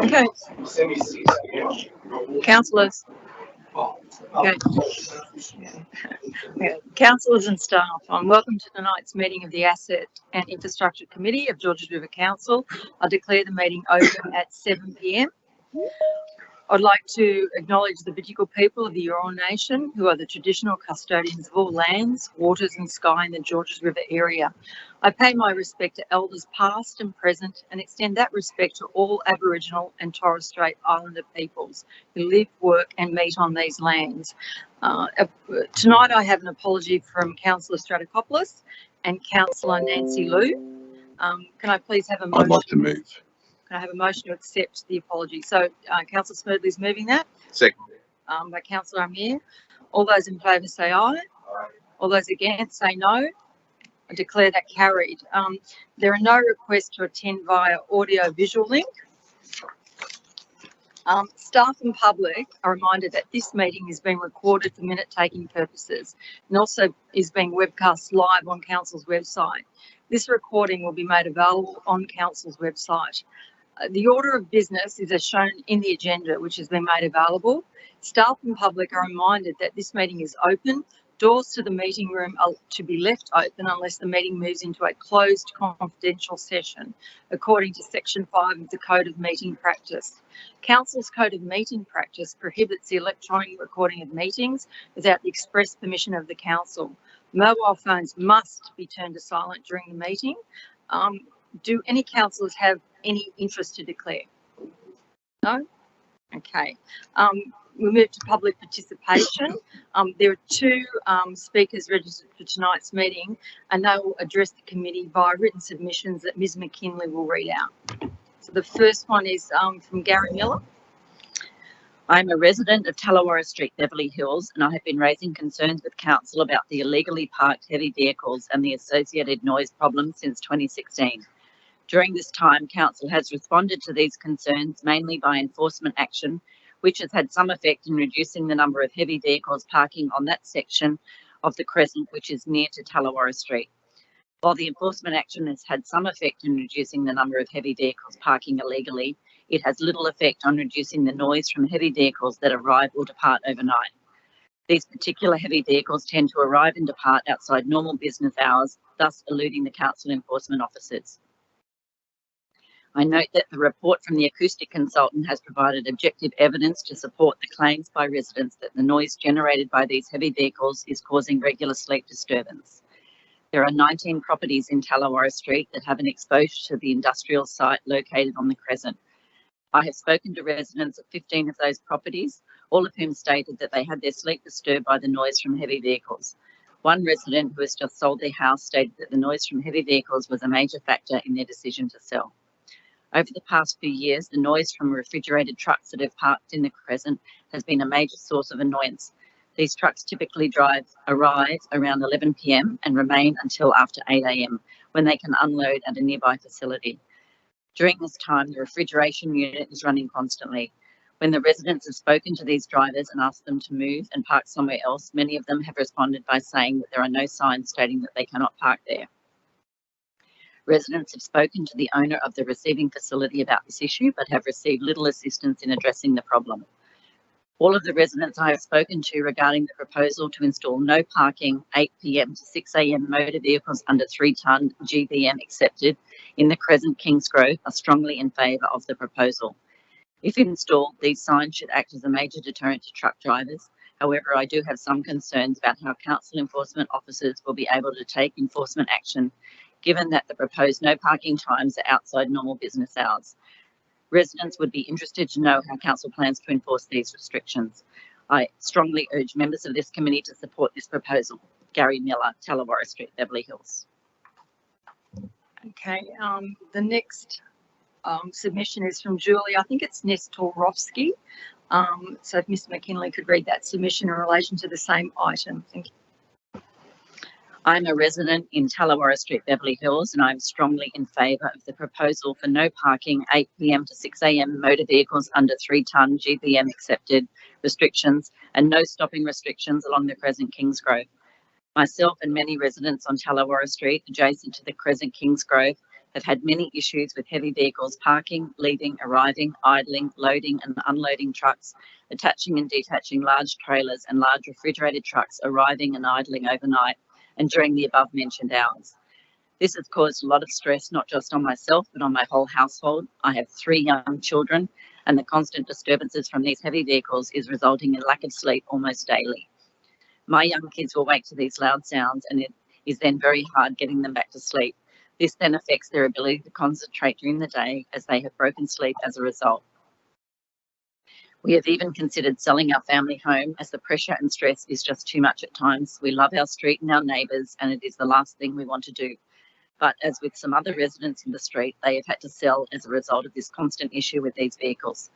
Okay, councillors. Okay. Councillors and staff, welcome to tonight's meeting of the Asset and Infrastructure Committee of Georges River Council. I declare the meeting open at 7 p.m. I'd like to acknowledge the Bidjigal people of the Eora Nation, who are the traditional custodians of all lands, waters and sky in the Georges River area. I pay my respect to elders past and present and extend that respect to all Aboriginal and Torres Strait Islander peoples who live, work and meet on these lands. Tonight I have an apology from Councillor Stratakopoulos and Councillor Nancy Liu. Can I please have a motion? I'd like to move. Can I have a motion to accept the apology? So Councillor Smedley is moving that. Second. By Councillor Amir. All those in favour say aye. All those against say no. I declare that carried. There are no requests to attend via audio visual link. Staff and public are reminded that this meeting is being recorded for minute-taking purposes and also is being webcast live on Council's website. This recording will be made available on Council's website. The order of business is as shown in the agenda, which has been made available. Staff and public are reminded that this meeting is open. Doors to the meeting room are to be left open unless the meeting moves into a closed confidential session, according to Section 5 of the Code of Meeting Practice. Council's Code of Meeting Practice prohibits the electronic recording of meetings without the express permission of the Council. Mobile phones must be turned to silent during the meeting. Do any councillors have any interest to declare? No? Okay. We'll move to public participation. There are two speakers registered for tonight's meeting, and they will address the committee via written submissions that Ms McKinley will read out. So the first one is from Gary Miller. I'm a resident of Tallawarra Street, Beverly Hills, and I have been raising concerns with Council about the illegally parked heavy vehicles and the associated noise problems since 2016. During this time, Council has responded to these concerns mainly by enforcement action, which has had some effect in reducing the number of heavy vehicles parking on that section of the Crescent, which is near to Tallawarra Street. While the enforcement action has had some effect in reducing the number of heavy vehicles parking illegally, it has little effect on reducing the noise from heavy vehicles that arrive or depart overnight. These particular heavy vehicles tend to arrive and depart outside normal business hours, thus eluding the Council enforcement officers. I note that the report from the acoustic consultant has provided objective evidence to support the claims by residents that the noise generated by these heavy vehicles is causing regular sleep disturbance. There are 19 properties in Tallawarra Street that have an exposure to the industrial site located on the Crescent. I have spoken to residents of 15 of those properties, all of whom stated that they had their sleep disturbed by the noise from heavy vehicles. One resident who has just sold their house stated that the noise from heavy vehicles was a major factor in their decision to sell. Over the past few years, the noise from refrigerated trucks that have parked in the Crescent has been a major source of annoyance. These trucks typically arrive around 11 p.m. and remain until after 8 a.m. when they can unload at a nearby facility. During this time, the refrigeration unit is running constantly. When the residents have spoken to these drivers and asked them to move and park somewhere else, many of them have responded by saying that there are no signs stating that they cannot park there. Residents have spoken to the owner of the receiving facility about this issue, but have received little assistance in addressing the problem. All of the residents I have spoken to regarding the proposal to install no parking 8 p.m. to 6 a.m. motor vehicles under 3-tonne GVM accepted in the Crescent Kingsgrove are strongly in favour of the proposal. If installed, these signs should act as a major deterrent to truck drivers. However, I do have some concerns about how Council enforcement officers will be able to take enforcement action given that the proposed no parking times are outside normal business hours. Residents would be interested to know how Council plans to enforce these restrictions. I strongly urge members of this committee to support this proposal. Gary Miller, Tallawarra Street, Beverly Hills. Okay, the next submission is from Julie. I think it's Nestorovsky. So if Mr McKinley could read that submission in relation to the same item. Thank you. I'm a resident in Tallawarra Street, Beverly Hills, and I'm strongly in favour of the proposal for no parking 8 p.m. to 6 a.m. motor vehicles under 3-tonne GVM accepted restrictions and no stopping restrictions along the Crescent Kingsgrove. Myself and many residents on Tallawarra Street adjacent to the Crescent Kingsgrove have had many issues with heavy vehicles parking, leaving, arriving, idling, loading and unloading trucks, attaching and detaching large trailers and large refrigerated trucks arriving and idling overnight and during the above mentioned hours. This has caused a lot of stress, not just on myself, but on my whole household. I have 3 young children, and the constant disturbances from these heavy vehicles is resulting in lack of sleep almost daily. My young kids will wake to these loud sounds, and it is then very hard getting them back to sleep. This then affects their ability to concentrate during the day as they have broken sleep as a result. We have even considered selling our family home as the pressure and stress is just too much at times. We love our street and our neighbours, and it is the last thing we want to do. But as with some other residents in the street, they have had to sell as a result of this constant issue with these vehicles.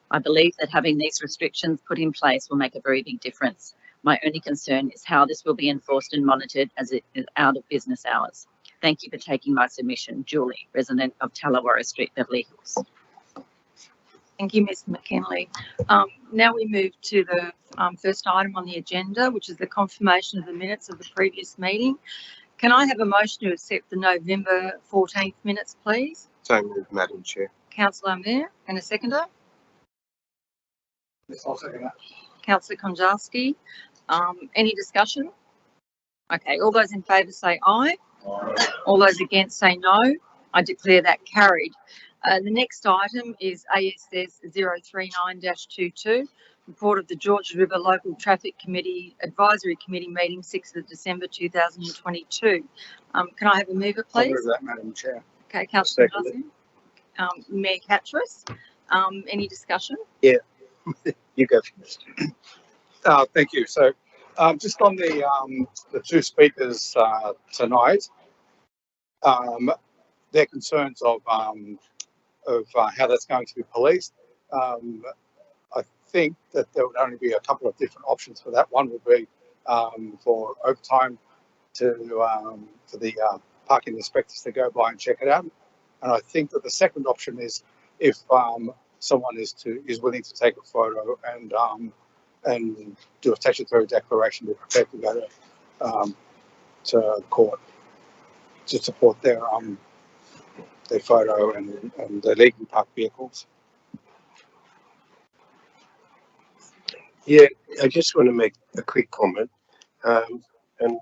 I believe that having these restrictions put in place will make a very big difference. My only concern is how this will be enforced and monitored as it is out of business hours. Thank you for taking my submission. Julie, resident of Tallawarra Street, Beverly Hills. Thank you, Ms McKinley. Now we move to the first item on the agenda, which is the confirmation of the minutes of the previous meeting. Can I have a motion to accept the November 14th minutes, please? So moved, Madam Chair. Councillor Mayor, and a seconder? Yes, I'll second that. Councillor Konjarski. Any discussion? Okay, all those in favour say aye. Aye. All those against say no. I declare that carried. The next item is ASS 039-22, report of the George River Local Traffic Committee Advisory Committee meeting 6th of December 2022. Can I have a mover, I'll please? move that, Madam Chair. Okay, Councillor Second. Johnson. Mayor Catras. Any discussion? You go first. Thank you. So, just on the 2 speakers tonight, their concerns of how that's going to be policed. I think that there would only be a couple of different options for that. One would be for overtime for the parking inspectors to go by and check it out. And I think that the second option is if someone is willing to take a photo and do a statutory declaration, be prepared to go to court to support their photo and the legally parked vehicles. Yeah, I just want to make a quick comment, and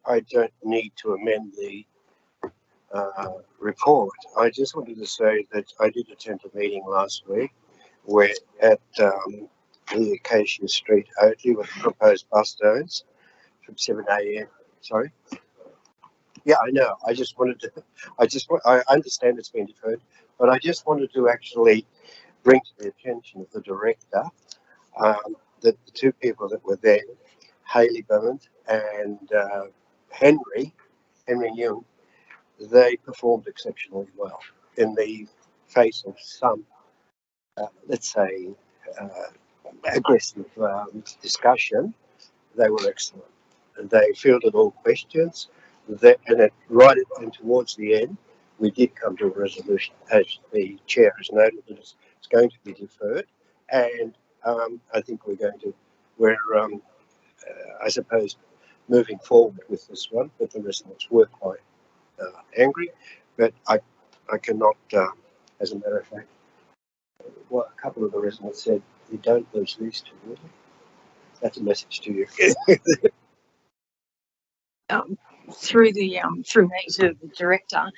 I don't need to amend the report. I just wanted to say that I did attend a meeting last week where at the Acacia Street Oatley with the proposed bus stones from 7 a.m. Sorry. Yeah, I know. I understand it's been deferred, but I just wanted to actually bring to the attention of the director that the 2 people that were there, Hayley Bennett and Henry Young, they performed exceptionally well in the face of some, let's say, aggressive discussion. They were excellent. They fielded all questions. And towards the end, we did come to a resolution, as the chair has noted, that it's going to be deferred. And I think we're I suppose, moving forward with this one. But the residents were quite angry. But I cannot, as a matter of fact, a couple of the residents said, "You don't lose these 2, will you?" That's a message to you. Through me to the director,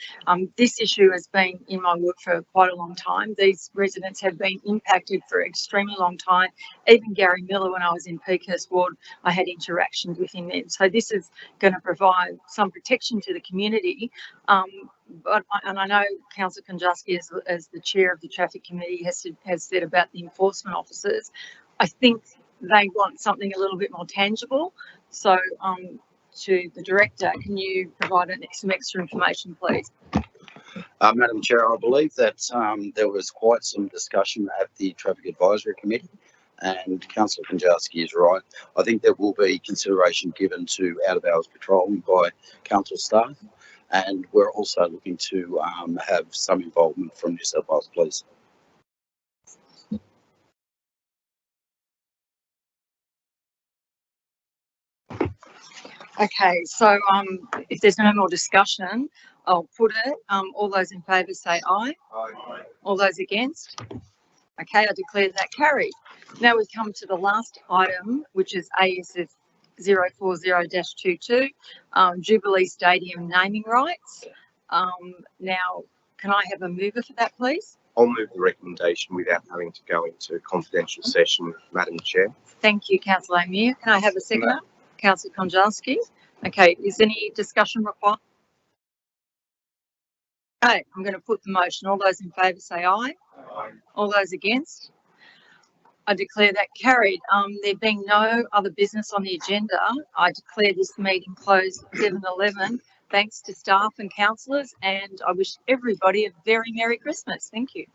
this issue has been in my work for quite a long time. These residents have been impacted for an extremely long time. Even Gary Miller, when I was in Peakhurst Ward, I had interactions with him then. So this is going to provide some protection to the community. But I know Councillor Konjarski, as the chair of the traffic committee, has said about the enforcement officers. I think they want something a little bit more tangible. So to the director, can you provide some extra information, please? Madam Chair, I believe that there was quite some discussion at the Traffic Advisory Committee, and Councillor Konjarski is right. I think there will be consideration given to out-of-hours patrolling by council staff, and we're also looking to have some involvement from New South Wales Police. Okay, so if there's no more discussion, I'll put it. All those in favour say aye. Aye. All those against? Okay, I declare that carried. Now we come to the last item, which is ASF 040-22, Jubilee Stadium naming rights. Now, can I have a mover for that, please? I'll move the recommendation without having to go into confidential session, Madam Chair. Thank you, Councillor Amir. Can I have a seconder? Councillor Konjawski. Okay, is any discussion required? Okay, I'm going to put the motion. All those in favour say aye. Aye. All those against? I declare that carried. There being no other business on the agenda, I declare this meeting closed at 7:11. Thanks to staff and councillors, and I wish everybody a very Merry Christmas. Thank you.